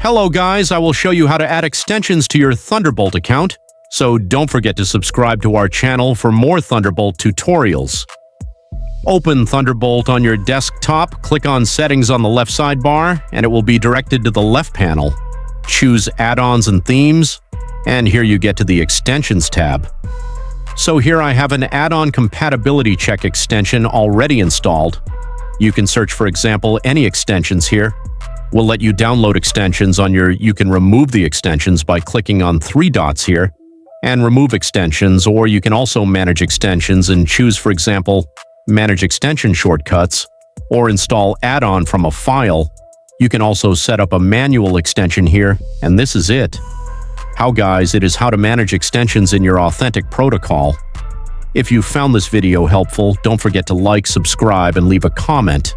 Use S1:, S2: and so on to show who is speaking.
S1: Hello guys, I will show you how to add extensions to your Thunderbolt account, so don't forget to subscribe to our channel for more Thunderbolt tutorials. Open Thunderbolt on your desktop, click on Settings on the left sidebar, and it will be directed to the left panel. Choose Add-ons and Themes, and here you get to the Extensions tab. So here I have an add-on compatibility check extension already installed. You can search, for example, any extensions here. We'll let you download extensions on your. You can remove the extensions by clicking on 3 dots here and remove extensions, or you can also manage extensions and choose, for example, manage extension shortcuts or install add-on from a file. You can also set up a manual extension here, and this is it. How guys, it is how to manage extensions in your Authentic protocol. If you found this video helpful, don't forget to like, subscribe, and leave a comment.